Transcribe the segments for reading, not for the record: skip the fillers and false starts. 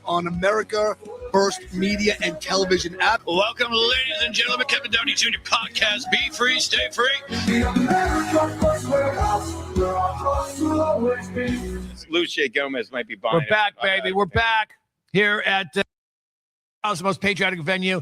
on America First Media and Television app. Welcome, ladies and gentlemen. Kevin Downey Jr. podcast. Be free, stay free. Lucia Gomez might be buying. We're back, baby. We're back here at the most patriotic venue.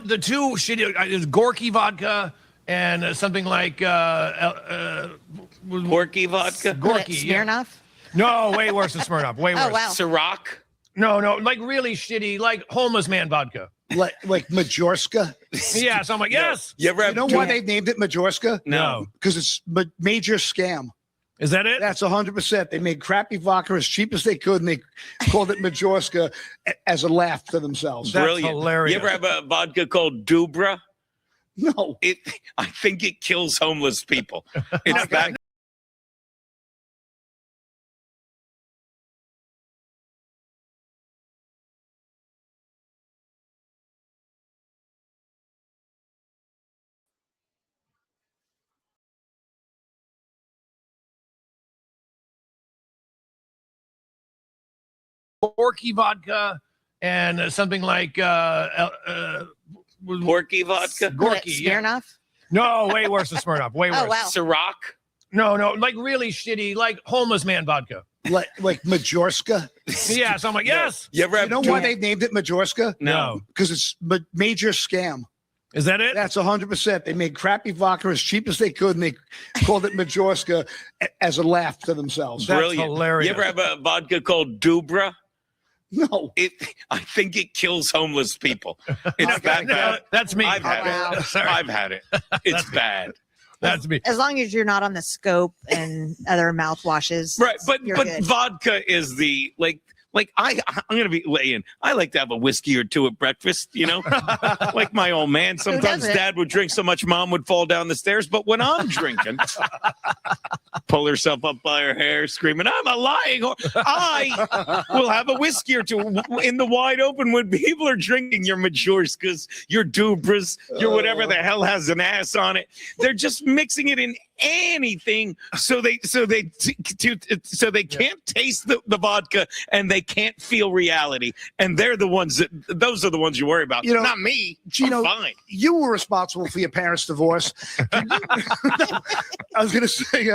The two shitty is Gorky vodka and something like Gorky vodka. Gorky, Smirnoff? No, way worse than Smirnoff. Way worse. Oh, wow. Ciroc. No, like really shitty, like homeless man vodka. Like Majorska. Yeah, so I'm like, yes. You know why they named it Majorska? No. Because it's a major scam. Is that it? That's 100%. They made crappy vodka as cheap as they could, and they called it Majorska as a laugh to themselves. That's brilliant. hilarious. You ever have a vodka called Dubra? No. I think it kills homeless people. It's that. Gorky vodka and something like Gorky vodka. Gorky, yeah. Smirnoff? No, way worse than Smirnoff. Way worse. Oh, wow. Ciroc. No, like really shitty, like homeless man vodka. Like Majorska. Yeah, so I'm like, yes. You ever have know why they named it Majorska? No. Because it's a major scam. Is that it? That's 100%. They made crappy vodka as cheap as they could, and they called it Majorska as a laugh to themselves. That's Brilliant. hilarious. You ever have a vodka called Dubra? No. I think it kills homeless people. It's that bad. That's me. I've had Wow. it. Sorry. I've had it. It's bad. That's me. As long as you're not on the scope and other mouthwashes. Right, but you're good. vodka is the I'm gonna be laying. I like to have a whiskey or two at breakfast, like my old man. Sometimes doesn't? Dad would drink so much, Mom would fall down the stairs. But when I'm drinking, pull herself up by her hair, screaming, "I'm a lying whore." I will have a whiskey or two in the wide open when people are drinking your Majorskas, your Dubras, your whatever the hell has an ass on it. They're just mixing it in anything so they can't taste the vodka and they can't feel reality, and those are the ones you worry about. Not me. Gino, I'm fine. You were responsible for your parents' divorce. I was going to say,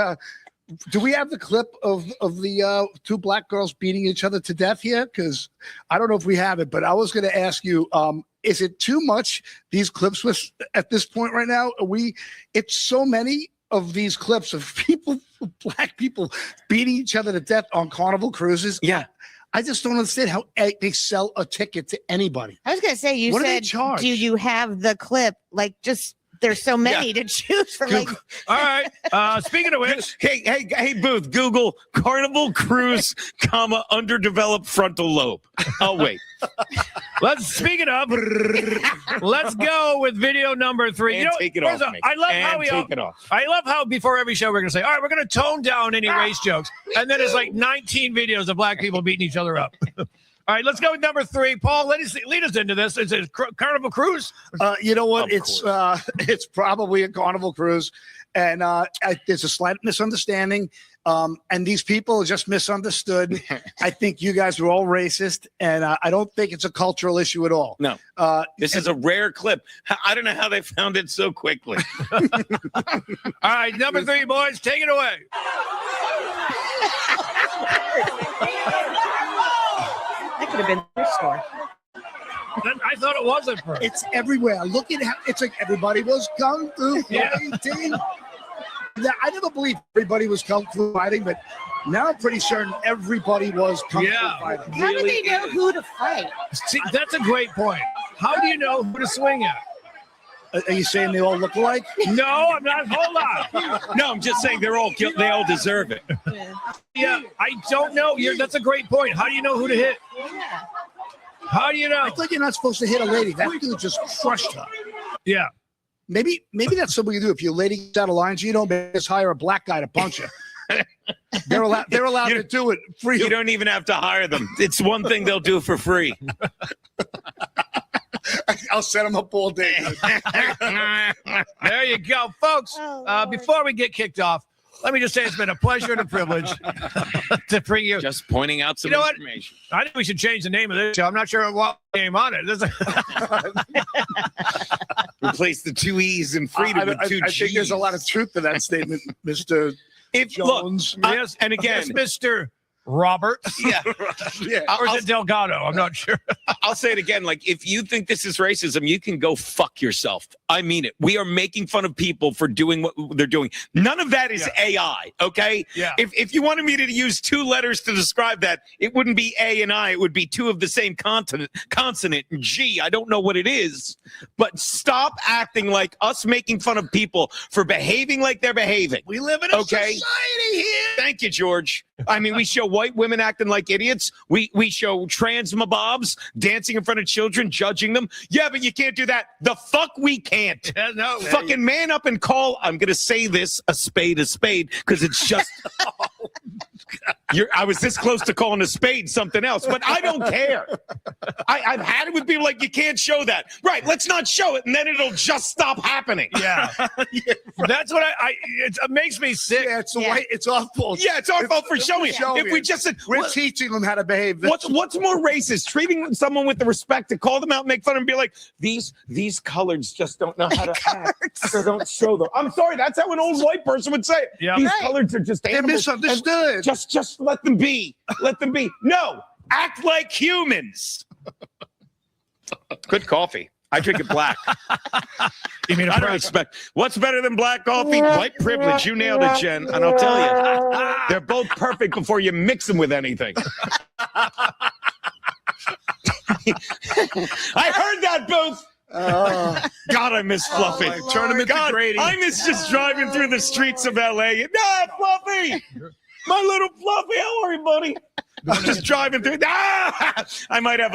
do we have the clip of the two black girls beating each other to death here? Because I don't know if we have it, but I was going to ask you, is it too much, these clips at this point right now? It's so many of these clips of black people beating each other to death on Carnival cruises. Yeah. I just don't understand how they sell a ticket to anybody. I was going to say, you What do they said, charge? do you have the clip? There's so many to choose from. All right. Speaking of which, Hey, Booth, Google Carnival Cruise, underdeveloped frontal lobe. Oh, wait. speaking of, let's go with video number 3. And take it off, I love how take it off. I love how before every show we're going to say, all right, we're going to tone down any race jokes. And then it's like 19 videos of black people beating each other up. All right, let's go with number 3. Paul, lead us into this. Is it Carnival Cruise? You know what? Of It's probably a Carnival Cruise, and there's a slight misunderstanding. And these people are just misunderstood. I think you guys are all racist, and I don't think it's a cultural issue at all. No. This is a rare clip. I don't know how they found it so quickly. All right, number 3, boys, take it away. That could have been their store. I thought it was at first. It's everywhere. Look at how it's like everybody was kung fu fighting. I never believed everybody was kung fu fighting, but now I'm pretty certain everybody was kung fu fighting. How do they know who to fight? See, that's a great point. How do you know who to swing at? Are you saying they all look alike? No, I'm not. Hold on. No, I'm just saying they all deserve it. Yeah, I don't know. That's a great point. How do you know who to hit? Yeah. How do you know? I thought you're not supposed to hit a lady. That dude just crushed her. Yeah. Maybe that's something you do. If your lady gets out of line, you don't just hire a black guy to punch her. They're allowed to do it free. You don't even have to hire them. It's one thing they'll do for free. I'll set them up all day. There you go, folks. Before we get kicked off, let me just say it's been a pleasure and a privilege to bring you. Just pointing out some information. I think we should change the name of this show. I'm not sure what name on it. Replace the 2 E's and freedom with 2 G's. I think there's a lot of truth to that statement, Mr. Jones. Yes, and again, yes, Mr. Roberts. Yeah. Or is it Delgado? I'm not sure. I'll say it again. Like, if you think this is racism, you can go fuck yourself. I mean it. We are making fun of people for doing what they're doing. None of that is AI, okay? Yeah. If you wanted me to use 2 letters to describe that, it wouldn't be A and I. It would be 2 of the same consonant, G. I don't know what it is. But stop acting like us making fun of people for behaving like they're behaving. We live in a society here. Thank you, George. I mean, we show white women acting like idiots. We show trans mabobs dancing in front of children, judging them. Yeah, but you can't do that. The fuck we can't. No, fucking man up and call, I'm going to say this, a spade, because it's just... I was this close to calling a spade something else, but I don't care. I've had it with people like, you can't show that. Right, let's not show it, and then it'll just stop happening. Yeah. That's what it makes me sick. Yeah, it's our fault. Yeah, it's our fault for showing it. If we just said, we're teaching them how to behave. What's more racist? Treating someone with the respect to call them out and make fun and be like, these coloreds just don't know how to act. So don't show them. I'm sorry, that's how an old white person would say it. Yeah. These coloreds are just They're misunderstood. Just let them be. Let them be. No, act like humans. Good coffee. I drink it black. You mean I don't expect. What's better than black coffee? White privilege. You nailed it, Jen. And I'll tell you, they're both perfect before you mix them with anything. I heard that, Booth. God, I miss Fluffy. Turn him into God, Grady. I miss just driving through the streets of LA. Fluffy! My little Fluffy, how are you, buddy? I'm just driving through. I might have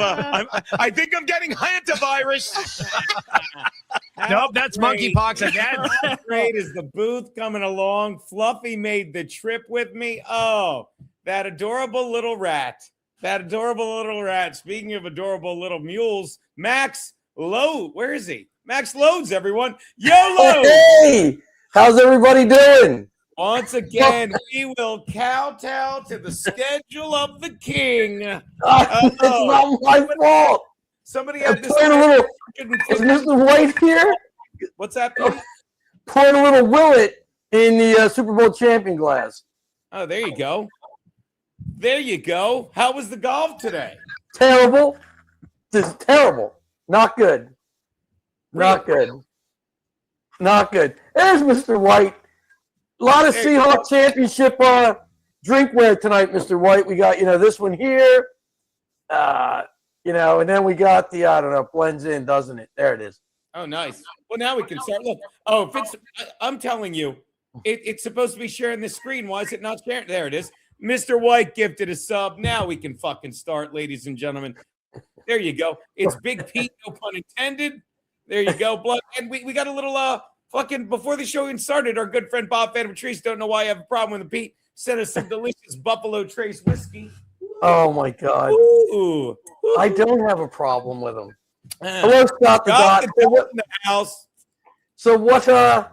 I think I'm getting hantavirus. Nope, that's monkeypox again. Great is the Booth coming along. Fluffy made the trip with me. Oh, that adorable little rat. Speaking of adorable little mules, Max Load. Where is he? Max Loadzzz, everyone. YOLO! Hey, how's everybody doing? Once again, we will kowtow to the schedule of the king. It's not my fault. Somebody had this. Is Mr. White here? What's that, Pete? Pouring a little Willet in the Super Bowl champion glass. Oh, there you go. How was the golf today? Terrible. This is terrible. Not good. Not good. There's Mr. White. A lot of Seahawks championship drinkware tonight, Mr. White. We got, this one here. And then we got the, I don't know, blends in, doesn't it? There it is. Oh, nice. Well, now we can start. Look. I'm telling you, it's supposed to be sharing the screen. Why is it not sharing? There it is. Mr. White gifted a sub. Now we can fucking start, ladies and gentlemen. There you go. It's Big Pete, no pun intended. There you go. Blood. And we got a little fucking before the show even started, our good friend Bob Phantom Trace, don't know why I have a problem with the Pete, sent us some delicious Buffalo Trace whiskey. Oh my God. Ooh. I don't have a problem with them. Hello, Scott the Dot. In the house. So what I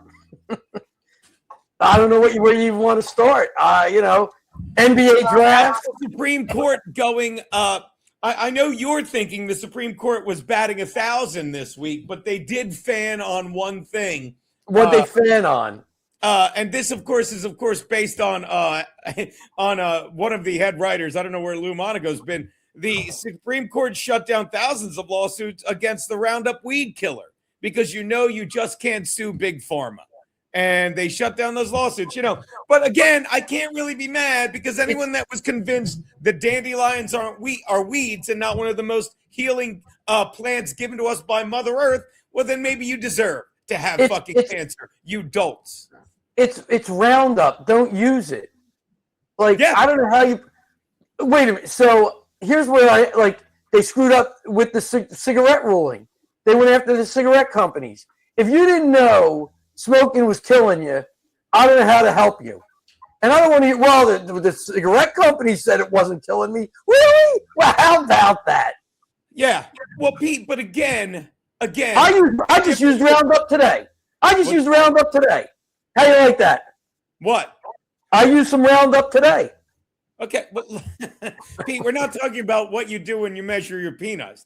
don't know where you even want to start. NBA draft. Supreme Court going I know you're thinking the Supreme Court was batting 1,000 this week, but they did fan on one thing. What they fan on? And this, of course, is based on one of the head writers. I don't know where Lou Monaco's been. The Supreme Court shut down thousands of lawsuits against the Roundup weed killer because you just can't sue Big Pharma. And they shut down those lawsuits, But again, I can't really be mad because anyone that was convinced that dandelions are weeds and not one of the most healing plants given to us by Mother Earth, well, then maybe you deserve to have fucking cancer, you dolts. It's Roundup. Don't use it. I don't know how you. Wait a minute. So here's where they screwed up with the cigarette ruling. They went after the cigarette companies. if you didn't know smoking was killing you, I don't know how to help you. And I don't want to. Well, the cigarette company said it wasn't killing me. Really? Well, how about that? Yeah. Well, Pete, but again. I just used Roundup today. Used Roundup today. How you like that? What? I used some Roundup today. Okay, but Pete, we're not talking about what you do when you measure your penis.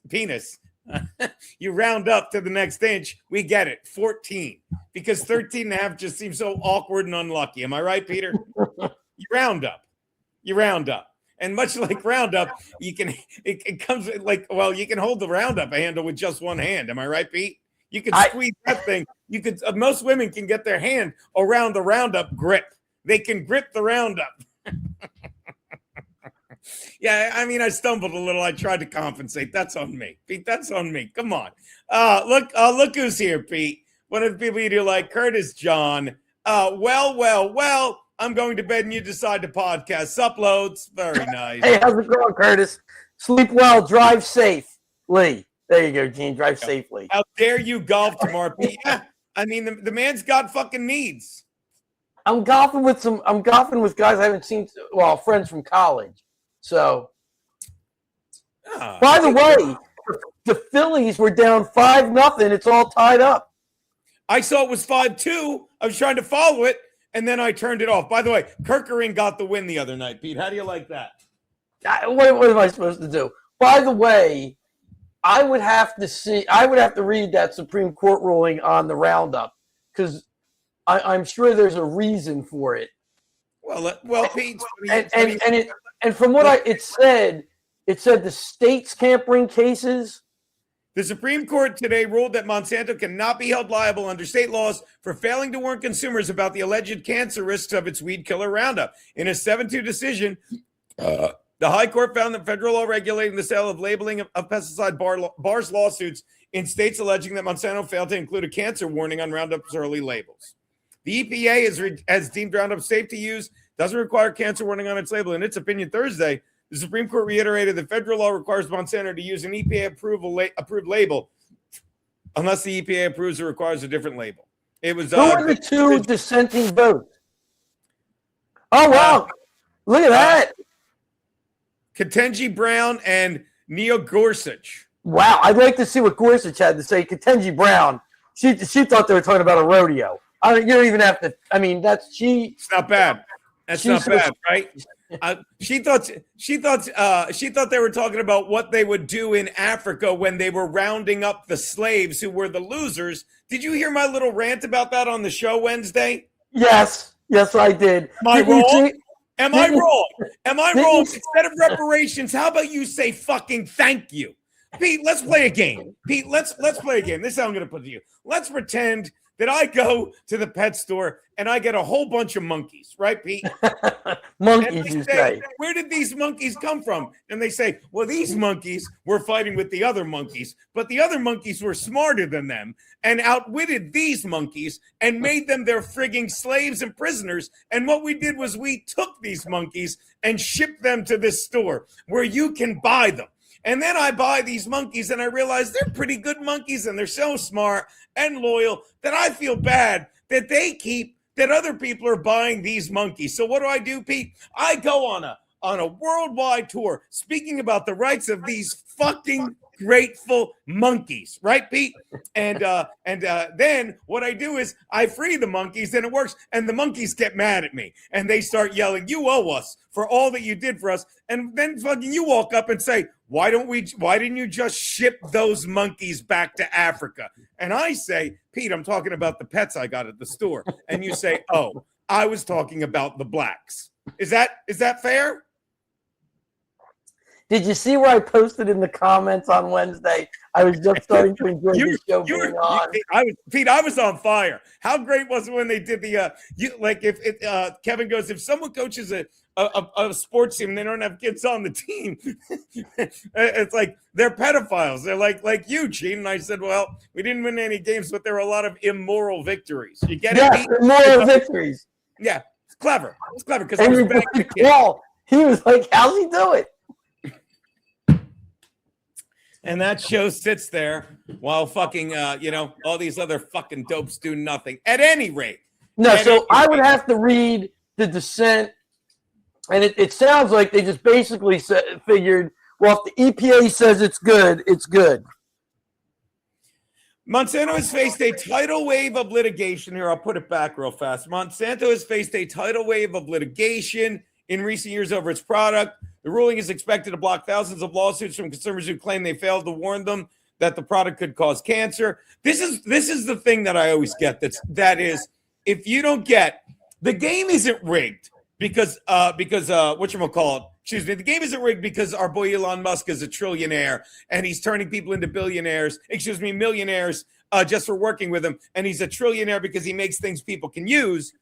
You round up to the next inch. We get it. 14. Because 13 and a half just seems so awkward and unlucky. Am I right, Peter? You round up. And much like Roundup, it comes like, well, you can hold the Roundup handle with just one hand. Am I right, Pete? You can squeeze that thing. You could. Most women can get their hand around the Roundup grip. They can grip the Roundup. Yeah, I mean, I stumbled a little. I tried to compensate. That's on me, Pete. That's on me. Come on. Look who's here, Pete. One of the people you do like, Curtis John. Well. I'm going to bed and you decide to podcast. Sup, Loadzzz. Very nice. Hey, how's it going, Curtis? Sleep well, drive safely. There you go, Gene. Drive safely. How dare you golf tomorrow, Pete? Yeah, I mean, the man's got fucking needs. I'm golfing with guys I haven't seen. Well, friends from college. So, by the way, the Phillies were down 5-0. It's all tied up. I saw it was 5-2. I was trying to follow it. And then I turned it off. By the way, Kirkering got the win the other night, Pete. How do you like that? What am I supposed to do? By the way, I would have to read that Supreme Court ruling on the Roundup because I'm sure there's a reason for it. Well, Pete. And from what it said the states can't bring cases. The Supreme Court today ruled that Monsanto cannot be held liable under state laws for failing to warn consumers about the alleged cancer risks of its weed killer Roundup. In a 7-2 decision, the High Court found that federal law regulating the sale of labeling of pesticide bars lawsuits in states alleging that Monsanto failed to include a cancer warning on Roundup's early labels. The EPA has deemed Roundup safe to use, doesn't require cancer warning on its label. In its opinion Thursday, the Supreme Court reiterated that federal law requires Monsanto to use an EPA approved label unless the EPA approves or requires a different label. It was who are the two dissenting votes? Oh wow! Look at that. Ketanji Brown and Neil Gorsuch. Wow, I'd like to see what Gorsuch had to say. Ketanji Brown, she thought they were talking about a rodeo. You don't even have to. I mean, it's not bad. That's not bad, right? She thought they were talking about what they would do in Africa when they were rounding up the slaves who were the losers. Did you hear my little rant about that on the show Wednesday? Yes, I did. Am I wrong? Am I wrong? Instead of reparations, how about you say fucking thank you? Pete, let's play a game. Let's play a game. This is how I'm going to put it to you. Let's pretend that I go to the pet store and I get a whole bunch of monkeys, right, Pete? Monkeys, you say. Where did these monkeys come from? And they say, well, these monkeys were fighting with the other monkeys, but the other monkeys were smarter than them and outwitted these monkeys and made them their frigging slaves and prisoners. And what we did was we took these monkeys and shipped them to this store where you can buy them. And then I buy these monkeys and I realize they're pretty good monkeys and they're so smart and loyal that I feel bad that other people are buying these monkeys. So what do, Pete? I go on a worldwide tour speaking about the rights of these fucking grateful monkeys, right, Pete? And then what I do is I free the monkeys and it works. And the monkeys get mad at me and they start yelling, "You owe us for all that you did for us." And then fucking you walk up and say, why didn't you just ship those monkeys back to Africa? And I say, Pete, I'm talking about the pets I got at the store. And you say, oh, I was talking about the blacks. Is that fair? Did you see where I posted in the comments on Wednesday? I was just starting to enjoy the show going on. I was on fire. How great was it when they did the Kevin goes, if someone coaches a sports team and they don't have kids on the team, it's like they're pedophiles. They're like you, Gene. And I said, well, we didn't win any games, but there were a lot of immoral victories. You get it? Immoral victories. Yeah, it's clever. It's clever because I was back the kid. He was like, how's he do it? And that show sits there while fucking, all these other fucking dopes do nothing. At any rate. No, so I would have to read the dissent, and it sounds like they just basically figured, well, if the EPA says it's good, it's good. Monsanto has faced a tidal wave of litigation. Here, I'll put it back real fast. Monsanto has faced a tidal wave of litigation in recent years over its product. The ruling is expected to block thousands of lawsuits from consumers who claim they failed to warn them that the product could cause cancer. This is the thing that I always get. That is, if you don't get, the game isn't rigged because whatchamacallit, excuse me, the game isn't rigged because our boy Elon Musk is a trillionaire and he's turning people into millionaires, just for working with him. And he's a trillionaire because he makes things people can use.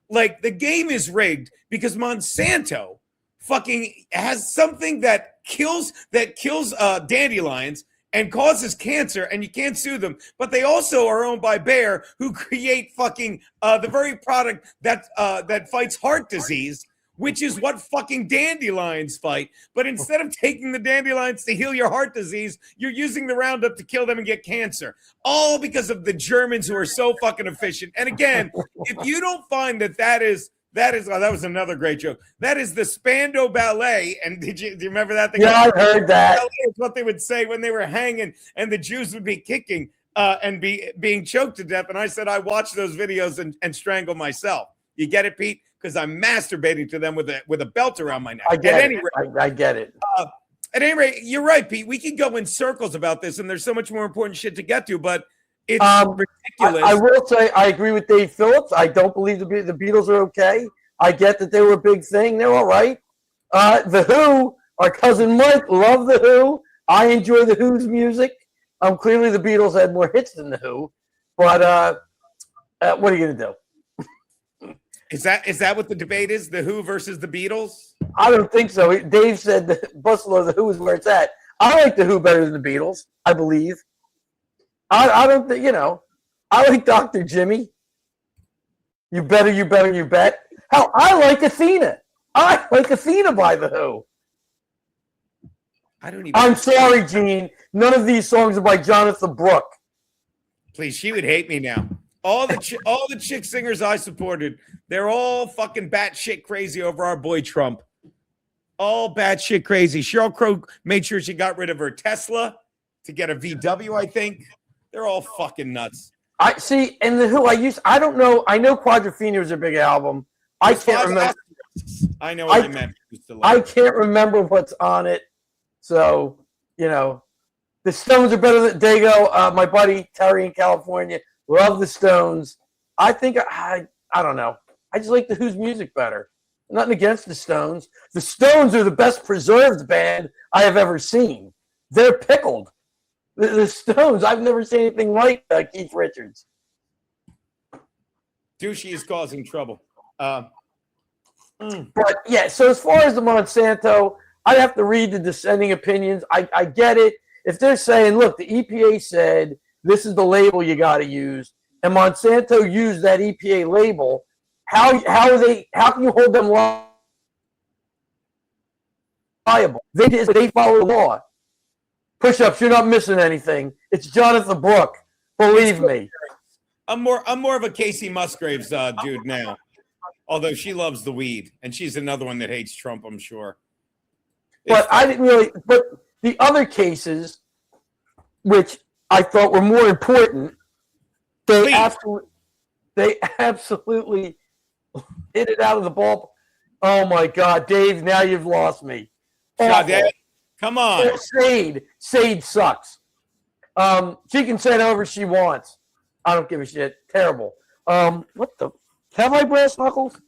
Like, the game is rigged because Monsanto fucking has something that kills dandelions and causes cancer, and you can't sue them. But they also are owned by Bayer, who create fucking the very product that fights heart disease, which is what fucking dandelions fight. But instead of taking the dandelions to heal your heart disease, you're using the Roundup to kill them and get cancer. All because of the Germans who are so fucking efficient. And again, if you don't find that was another great joke. That is the Spandau Ballet. And do you remember that thing? Yeah, I heard that. It's what they would say when they were hanging and the Jews would be kicking and being choked to death. And I said, I watched those videos and strangle myself. You get it, Pete? Because I'm masturbating to them with a belt around my neck. I get it. At any rate, you're right, Pete. We can go in circles about this, and there's so much more important shit to get to, but it's ridiculous. I will say I agree with Dave Phillips. I don't believe the Beatles are okay. I get that they were a big thing. They're all right. The Who, our cousin Mike, love the Who. I enjoy the Who's music. Clearly the Beatles had more hits than the Who, but what are you gonna do? Is that what the debate is? The Who versus the Beatles? I don't think so. Dave said the Buffalo, the Who is where it's at. I like the Who better than the Beatles, I believe. I don't think, I like Dr. Jimmy. You bet. Hell, I like Athena. I like Athena by the Who. I'm sorry, Gene. None of these songs are by Jonathan Brooke. Please, she would hate me now. All the chick singers I supported, they're all fucking batshit crazy over our boy Trump. All batshit crazy. Sheryl Crow made sure she got rid of her Tesla to get a VW, I think. They're all fucking nuts. I see, and the Who I don't know. I know Quadrophenia was a big album. I can't remember. I know what you meant. I can't remember what's on it. So, the Stones are better than Dago. My buddy Terry in California. Love the Stones. I think I don't know. I just like the Who's music better. Nothing against the Stones. The Stones are the best preserved band I have ever seen. They're pickled. The Stones, I've never seen anything like Keith Richards. Douchey is causing trouble. But yeah, so as far as the Monsanto, I'd have to read the dissenting opinions. I get it. If they're saying, look, the EPA said this is the label you got to use, and Monsanto used that EPA label, how can you hold them liable? They follow the law. Push-ups, you're not missing anything. It's Jonathan Brooke. Believe me. I'm more of a Casey Musgraves dude now. Although she loves the weed, and she's another one that hates Trump, I'm sure. But I didn't really. But the other cases, which I thought were more important, they absolutely hit it out of the ball. Oh my God, Dave! Now you've lost me. Come on. Sade sucks. She can say whatever she wants. I don't give a shit. Terrible. What the? Have I brass knuckles?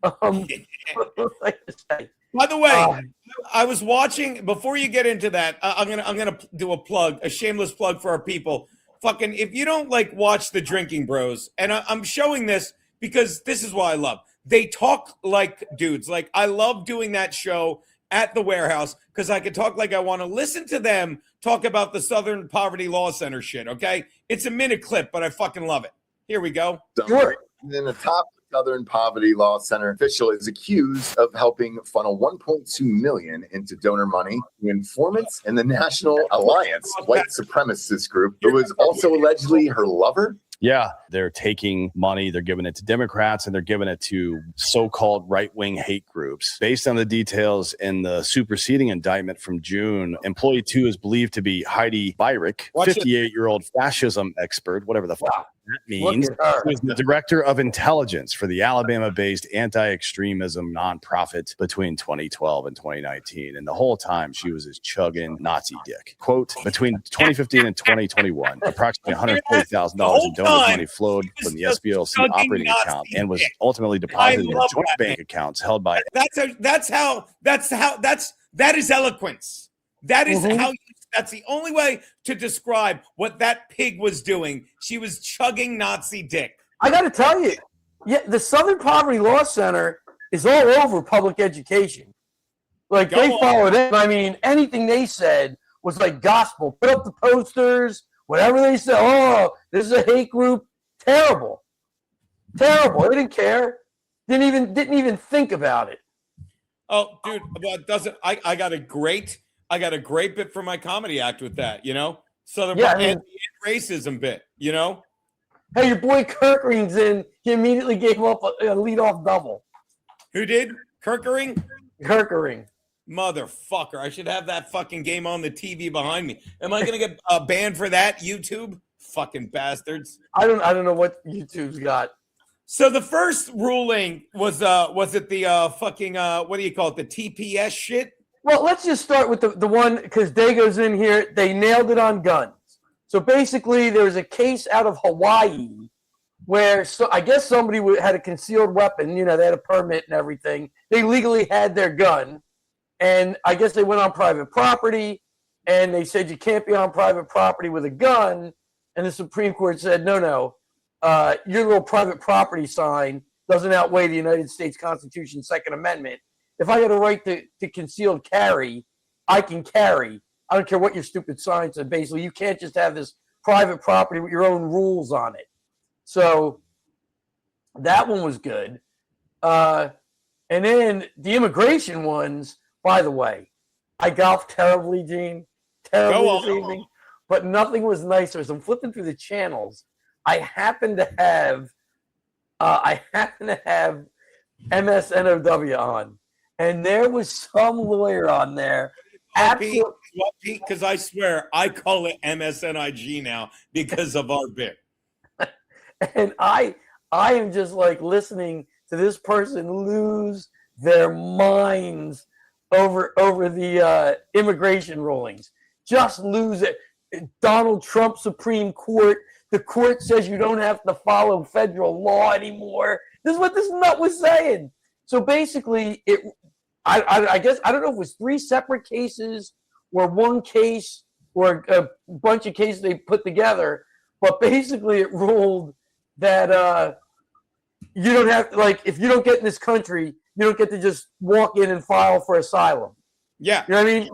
What was I to say? By the way, I was watching. Before you get into that, I'm gonna do a shameless plug for our people. Fucking, if you don't watch the Drinking Bros, and I'm showing this because this is what I love. They talk like dudes. I love doing that show at the warehouse because I can talk like I want to listen to them talk about the Southern Poverty Law Center shit. Okay, it's a minute clip, but I fucking love it. Here we go. Sure. And then the top Southern Poverty Law Center official is accused of helping funnel $1.2 million into donor money to informants in the National Alliance white supremacist group, who was also allegedly her lover. Yeah, they're taking money, they're giving it to Democrats, and they're giving it to so-called right-wing hate groups. Based on the details in the superseding indictment from June, employee 2 is believed to be Heidi Beirich, 58-year-old fascism expert, whatever the fuck that means. She was the director of intelligence for the Alabama-based anti-extremism nonprofit between 2012 and 2019. And the whole time, she was just chugging Nazi dick. Quote, between 2015 and 2021, approximately $140,000 in donor money flowed from the SBLC operating account and was ultimately deposited in joint bank accounts held by. That is eloquence. That is how. That's the only way to describe what that pig was doing. She was chugging Nazi dick. I got to tell you, yeah, the Southern Poverty Law Center is all over public education. Like they followed it. I mean, anything they said was like gospel. Put up the posters, whatever they said. Oh, this is a hate group. Terrible. They didn't care. Didn't even think about it. Oh, dude, I got a great bit for my comedy act with that, Southern racism bit, Hey, your boy Kirkering's in. He immediately gave up a leadoff double. Who did? Kirkering? Kirkering. Motherfucker. I should have that fucking game on the TV behind me. Am I going to get banned for that, YouTube? Fucking bastards. I don't know what YouTube's got. So the first ruling was it the fucking what do you call it, the TPS shit? Well, let's just start with the one, because Dago's in here. They nailed it on guns. So basically, there was a case out of Hawaii where I guess somebody had a concealed weapon. They had a permit and everything. They legally had their gun, and I guess they went on private property, and they said you can't be on private property with a gun. And the Supreme Court said, no. Your little private property sign doesn't outweigh the United States Constitution's Second Amendment. If I got a right to concealed carry, I can carry. I don't care what your stupid sign said. Basically, you can't just have this private property with your own rules on it. So that one was good. And then the immigration ones, by the way, I golfed terribly, Gene. Terribly this evening. But nothing was nicer. So I'm flipping through the channels. I happen to have MSNOW on, and there was some lawyer on there. Because I swear I call it MSNIG now because of our bit. And I am just like listening to this person lose their minds over the immigration rulings. Just lose it. Donald Trump Supreme Court. The court says you don't have to follow federal law anymore. This is what this nut was saying. So basically, I guess, I don't know if it was 3 separate cases or one case or a bunch of cases they put together, but basically it ruled that you don't have, like, if you don't get in this country, you don't get to just walk in and file for asylum. Yeah. You know what I mean?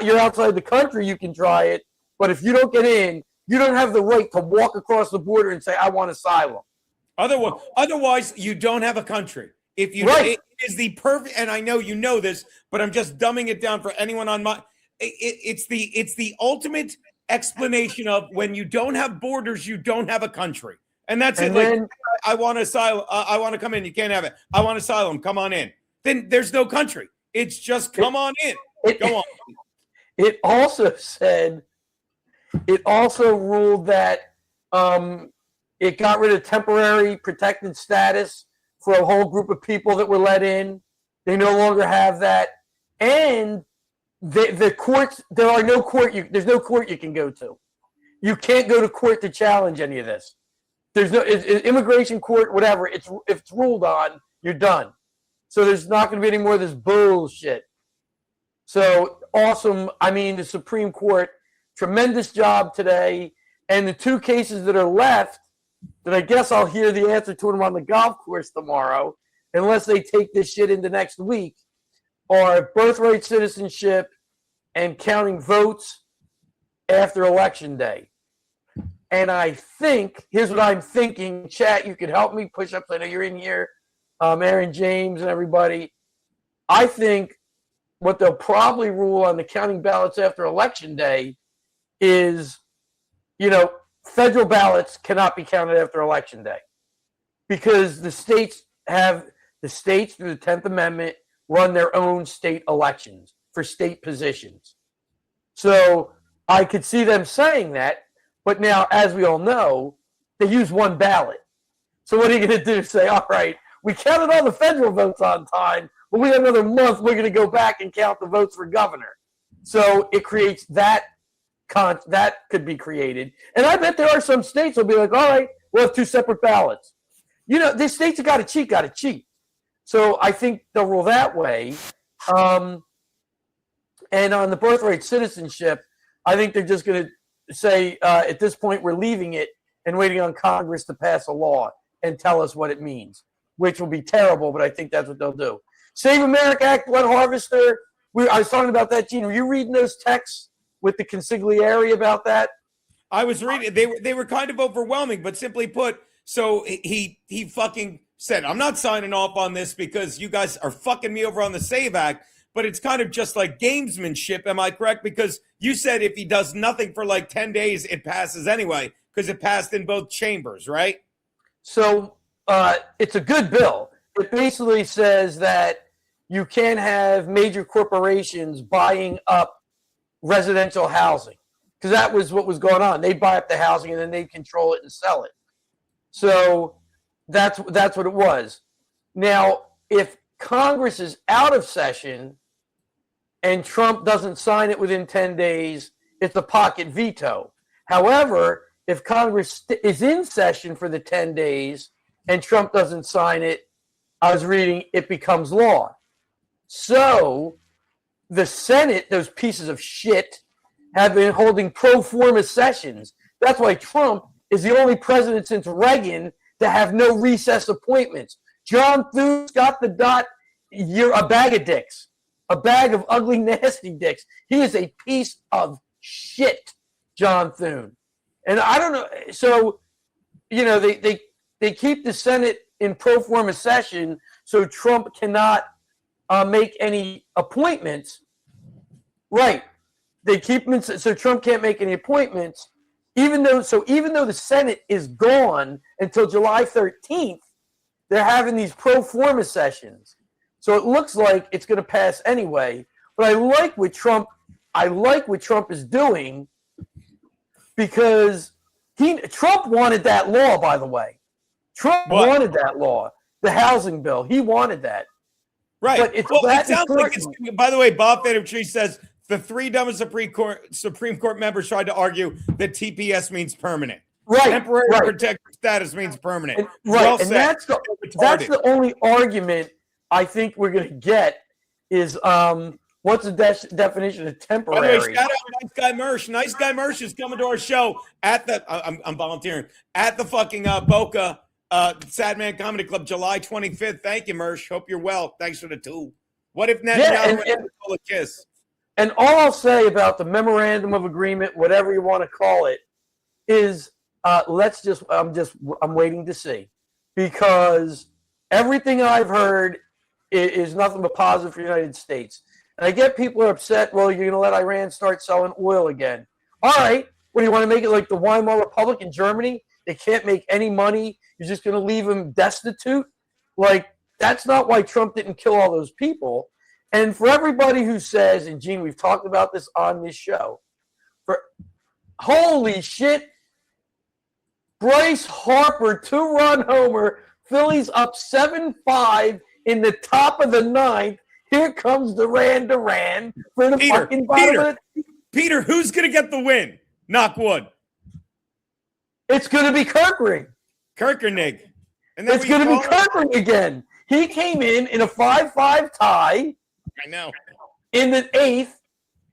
You're outside the country, you can try it, but if you don't get in, you don't have the right to walk across the border and say, I want asylum. Otherwise, you don't have a country. If you, it is the perfect, and I know you know this, but I'm just dumbing it down for anyone on my. It's the ultimate explanation of when you don't have borders, you don't have a country, and that's it. Like, I want asylum. I want to come in. You can't have it. I want asylum. Come on in. Then there's no country. It's just come on in. Go on. It also said. It also ruled that it got rid of temporary protected status for a whole group of people that were let in. They no longer have that. And the courts, there's no court you can go to. You can't go to court to challenge any of this. There's no immigration court, whatever. If it's ruled on, you're done. So there's not going to be any more of this bullshit. So awesome. I mean, the Supreme Court, tremendous job today. And the 2 cases that are left, that I guess I'll hear the answer to them on the golf course tomorrow, unless they take this shit into next week, are birthright citizenship and counting votes after Election Day. And I think, here's what I'm thinking. Chat, you could help me push up. I know you're in here. Aaron James and everybody. I think what they'll probably rule on the counting ballots after Election Day is, federal ballots cannot be counted after Election Day because the states through the 10th Amendment run their own state elections for state positions. So I could see them saying that, but now, as we all know, they use one ballot. So what are you going to do? Say, all right, we counted all the federal votes on time, but we have another month. We're going to go back and count the votes for governor. So it creates that could be created. And I bet there are some states will be like, all right, we'll have two separate ballots. The states have got to cheat. So I think they'll rule that way. And on the birthright citizenship, I think they're just going to say, at this point, we're leaving it and waiting on Congress to pass a law and tell us what it means, which will be terrible, but I think that's what they'll do. Save America Act, Blood Harvester. I was talking about that, Gene. Were you reading those texts with the consigliere about that? I was reading. They were kind of overwhelming, but simply put, so he fucking said, I'm not signing off on this because you guys are fucking me over on the SAVE Act, but it's kind of just like gamesmanship. Am I correct? Because you said if he does nothing for like 10 days, it passes anyway, because it passed in both chambers, right? So it's a good bill. It basically says that you can't have major corporations buying up residential housing, because that was what was going on. They'd buy up the housing and then they'd control it and sell it. So that's what it was. Now, if Congress is out of session and Trump doesn't sign it within 10 days, it's a pocket veto. However, if Congress is in session for the 10 days and Trump doesn't sign it, I was reading, it becomes law. So the Senate, those pieces of shit, have been holding pro forma sessions. That's why Trump is the only president since Reagan to have no recess appointments. John Thune's got the dot. You're a bag of dicks, a bag of ugly, nasty dicks. He is a piece of shit, John Thune. And I don't know. So, they keep the Senate in pro forma session so Trump cannot make any appointments. Right. They keep him so Trump can't make any appointments, even though the Senate is gone until July 13th, they're having these pro forma sessions. So it looks like it's going to pass anyway. But I like what Trump is doing, because Trump wanted that law, by the way. Trump wanted that law, the housing bill. He wanted that. Right. But it sounds like it's, by the way, Bob Tree says the three dumbest Supreme Court members tried to argue that TPS means permanent. Right. Temporary protected status means permanent. And, right. And that's the only argument I think we're going to get is what's the definition of temporary? By the way, shout out Nice Guy Mersh. Nice Guy Mersh is coming to our show at the I'm volunteering at the fucking Boca Sad Man Comedy Club, July 25th. Thank you, Mersh. Hope you're well. Thanks for the tool. What if Netanyahu and a kiss? And all I'll say about the memorandum of agreement, whatever you want to call it, is I'm waiting to see, because everything I've heard is nothing but positive for the United States. And I get people are upset. Well, you're going to let Iran start selling oil again. All right. What, do you want to make it like the Weimar Republic in Germany? They can't make any money. You're just going to leave them destitute? Like, that's not why Trump didn't kill all those people. And for everybody who says, and Gene, we've talked about this on this show, holy shit, Bryce Harper, 2-run homer, Phillies up 7-5 in the top of the ninth. Here comes Duran for the fucking bottom of it. Peter, who's going to get the win? Knock wood. It's going to be Kirkring. Kirkenig. And it's going to be Kirkring again. He came in a 5-5 tie. I know. In the eighth,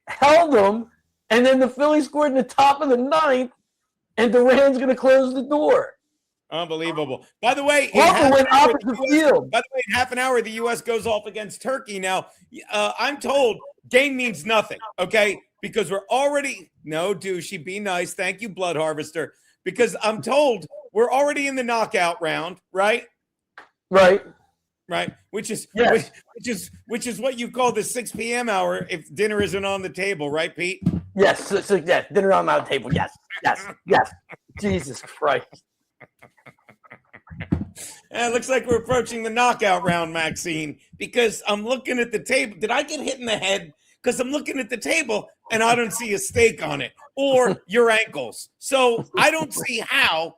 held him, and then the Phillies scored in the top of the ninth, and Duran's going to close the door. Unbelievable. By the way, in half an hour, the U.S. goes off against Turkey. Now, I'm told game means nothing, okay? Because we're already – no, douchey, be nice. Thank you, Blood Harvester. Because I'm told we're already in the knockout round, right? Right. right? Which is Yes. which is what you call the 6 p.m. hour if dinner isn't on the table, right, Pete? Yes, yes, dinner on my table. Yes, yes, yes. Jesus Christ. And it looks like we're approaching the knockout round, Maxine, because I'm looking at the table. Did I get hit in the head? Because I'm looking at the table and I don't see a steak on it or your ankles. So I don't see how.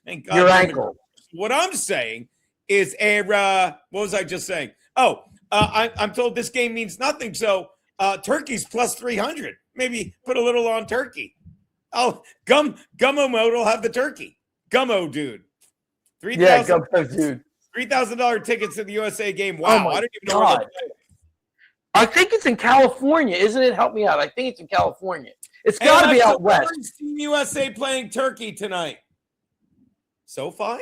Thank God. Your ankle. What I'm saying is what was I just saying? Oh, I'm told this game means nothing. So Turkey's plus 300. Maybe put a little on Turkey. Oh, Gummo Mode will have the turkey. Gummo dude. Gummo dude. $3,000 tickets to the USA game. Oh Wow. my I don't even know where God. I think it's in California, isn't it? Help me out. I think it's in California. It's got to be out west. Team USA playing Turkey tonight. SoFi?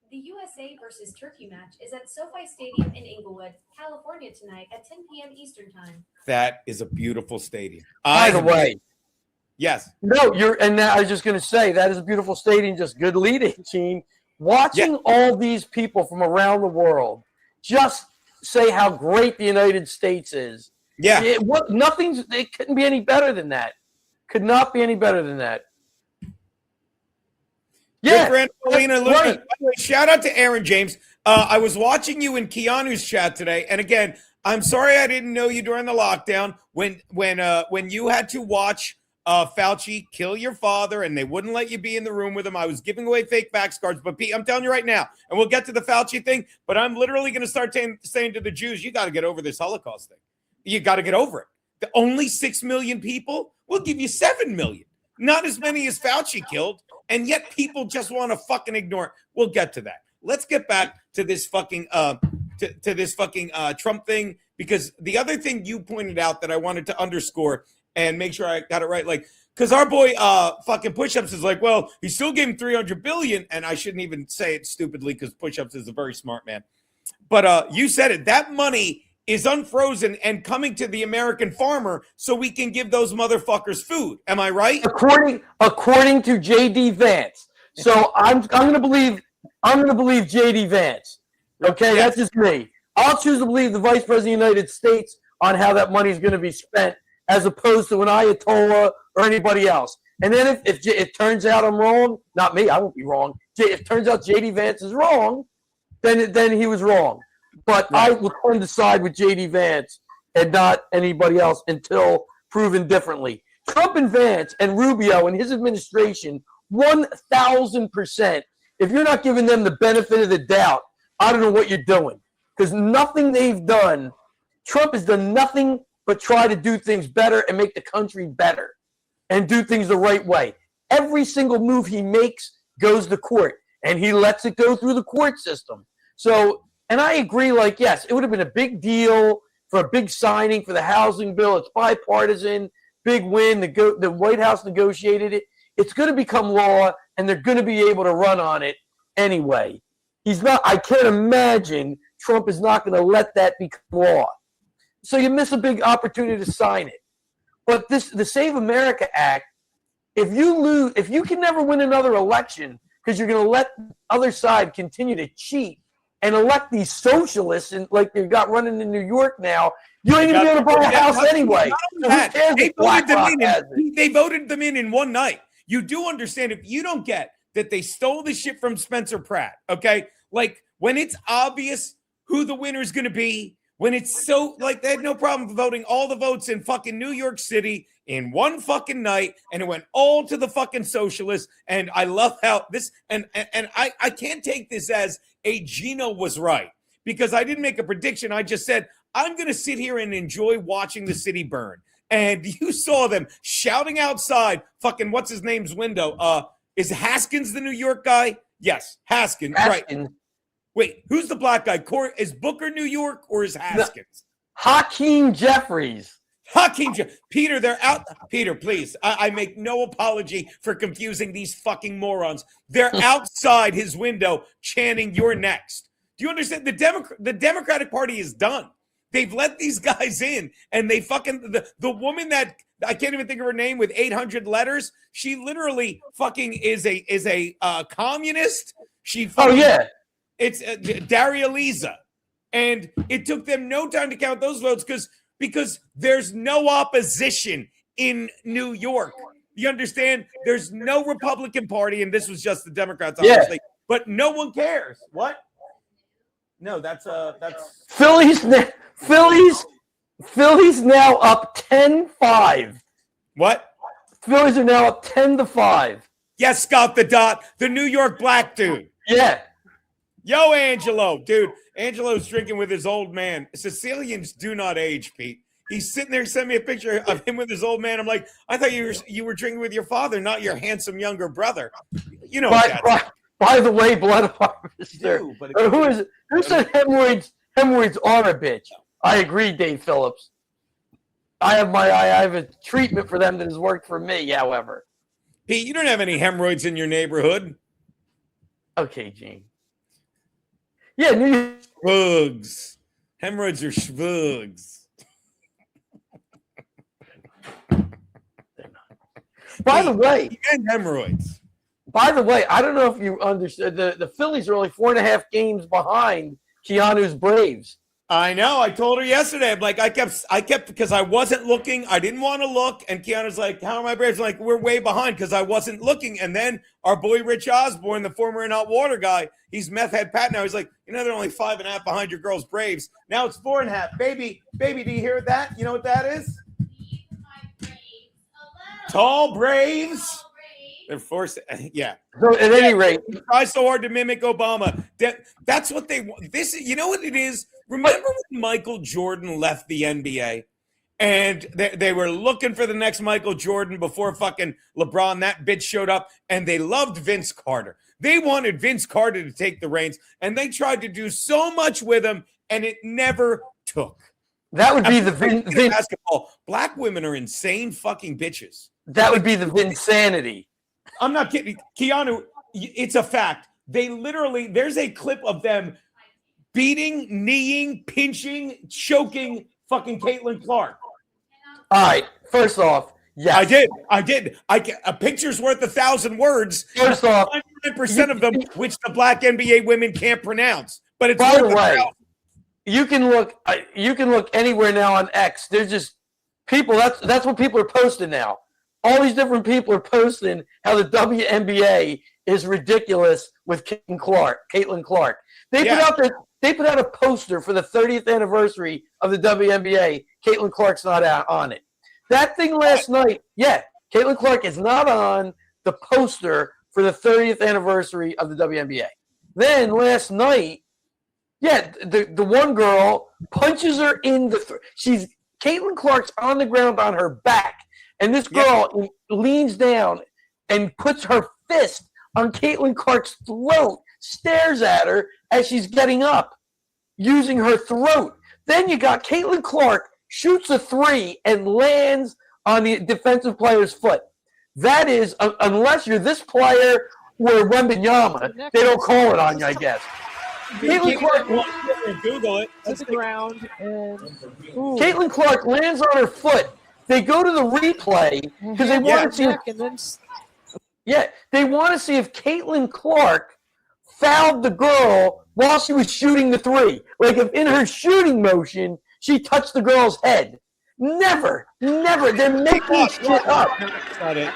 The USA versus Turkey match is at SoFi Stadium in Inglewood, California tonight at 10 p.m. Eastern Time. That is a beautiful stadium. By the way. Yes. No, I was just going to say, that is a beautiful stadium. Just good leading, team. Watching all these people from around the world just say how great the United States is. Yeah. It couldn't be any better than that. Could not be any better than that. Yeah. Right. By the way, shout out to Aaron James. I was watching you in Keanu's chat today. And again, I'm sorry I didn't know you during the lockdown when you had to watch Fauci kill your father and they wouldn't let you be in the room with him. I was giving away fake fax cards, but Pete, I'm telling you right now, and we'll get to the Fauci thing, but I'm literally going to start saying to the Jews, you got to get over this Holocaust thing. You got to get over it. The only 6 million people, we'll give you 7 million. Not as many as Fauci killed, and yet people just want to fucking ignore it. We'll get to that. Let's get back to this fucking Trump thing, because the other thing you pointed out that I wanted to underscore and make sure I got it right. Like, because our boy fucking Push-Ups is like, well, he still gave him $300 billion. And I shouldn't even say it stupidly because Push-Ups is a very smart man. But you said it. That money is unfrozen and coming to the American farmer so we can give those motherfuckers food. Am I right? According to J.D. Vance. So I'm gonna believe J.D. Vance. Okay, that's just me. I'll choose to believe the Vice President of the United States on how that money is going to be spent, as opposed to an Ayatollah or anybody else. And then if it turns out I'm wrong, not me, I won't be wrong. If it turns out J.D. Vance is wrong, then he was wrong. But I will turn to side with J.D. Vance and not anybody else until proven differently. Trump and Vance and Rubio and his administration, 1,000%. If you're not giving them the benefit of the doubt, I don't know what you're doing. Because nothing they've done, Trump has done nothing but try to do things better and make the country better and do things the right way. Every single move he makes goes to court, and he lets it go through the court system. So, and I agree, like, yes, it would have been a big deal for a big signing for the housing bill. It's bipartisan, big win. The White House negotiated it. It's going to become law, and they're going to be able to run on it anyway. I can't imagine Trump is not going to let that become law. So you miss a big opportunity to sign it. But the Save America Act, if you can never win another election because you're going to let the other side continue to cheat and elect these socialists and like they've got running in New York now, you ain't even going to buy a house anyway. So who cares if they voted them in one night. You do understand, if you don't get that they stole the shit from Spencer Pratt, okay? Like, when it's obvious who the winner is going to be, when it's so, like, they had no problem voting all the votes in fucking New York City in one fucking night, and it went all to the fucking socialists. And I love how this, and I can't take this as a Gino was right, because I didn't make a prediction. I just said, I'm going to sit here and enjoy watching the city burn. And you saw them shouting outside fucking what's his name's window. Is Haskins the New York guy? Yes, Haskins. Right. Wait, who's the black guy? Is Booker New York or is Haskins? Hakeem Jeffries. Peter, they're out. Peter, please. I make no apology for confusing these fucking morons. They're outside his window chanting, "You're next." Do you understand? The Democratic Party is done. They've let these guys in, and they fucking the woman that I can't even think of her name with 800 letters. She literally fucking is a communist. She fucking, it's Daria Lisa. And it took them no time to count those votes because there's no opposition in New York. You understand? There's no Republican Party, and this was just the Democrats, obviously. But no one cares. What? No, that's Phillies now up 10-5. What? Phillies are now up 10-5. Yes, Scott the Dot, the New York black dude. Yeah. Yo, Angelo, dude. Angelo's drinking with his old man. Sicilians do not age, Pete. He's sitting there, sent me a picture of him with his old man. I'm like, I thought you were drinking with your father, not your handsome younger brother. You know. By the way, blood harvester. Who said hemorrhoids are a bitch? I agree, Dave Phillips. I have a treatment for them that has worked for me. However, Pete, you don't have any hemorrhoids in your neighborhood. Okay, Gene. Yeah, Schvugs. Hemorrhoids are schvugs. By the way, and hemorrhoids. By the way, I don't know if you understood. The Phillies are only 4.5 games behind Keanu's Braves. I know. I told her yesterday. I'm like, I kept because I wasn't looking. I didn't want to look. And Keanu's like, how are my Braves? I'm like, we're way behind because I wasn't looking. And then our boy Rich Osborne, the former In Hot Water guy, he's meth head Pat now. He's like, they're only 5.5 behind your girl's Braves. Now it's 4.5. Baby, do you hear that? You know what that is? Tall Braves. They're forced. Yeah. So at any rate, try so hard to mimic Obama. That's what they want. You know what it is? Remember when Michael Jordan left the NBA and they were looking for the next Michael Jordan before fucking LeBron, that bitch showed up, and they loved Vince Carter. They wanted Vince Carter to take the reins, and they tried to do so much with him, and it never took. That would be the basketball. Black women are insane fucking bitches. That would be the Vinsanity. I'm not kidding. Keanu, it's a fact. They literally, there's a clip of them beating, kneeing, pinching, choking fucking Caitlin Clark. All right. First off, yes. I did. A picture's worth 1,000 words. First off, 100% of them, which the black NBA women can't pronounce. But it's by the way, you can look anywhere now on X. There's just people. That's what people are posting now. All these different people are posting how the WNBA is ridiculous with Caitlin Clark. They put out a poster for the 30th anniversary of the WNBA. Caitlin Clark's not out on it. That thing last night, Caitlin Clark is not on the poster for the 30th anniversary of the WNBA. Then last night, the one girl punches her in the Caitlin Clark's on the ground on her back. And this girl leans down and puts her fist on Caitlin Clark's throat, stares at her as she's getting up, using her throat. Then you got Caitlin Clark shoots a 3 and lands on the defensive player's foot. That is, unless you're this player or Wembanyama, they don't call it on you, I guess. Caitlin Clark, Google it. To the ground and Caitlin Clark lands on her foot. They go to the replay because they want to see. They want to see if Caitlin Clark fouled the girl while she was shooting the 3. Like if in her shooting motion she touched the girl's head. Never. They're making shit up. That's not it.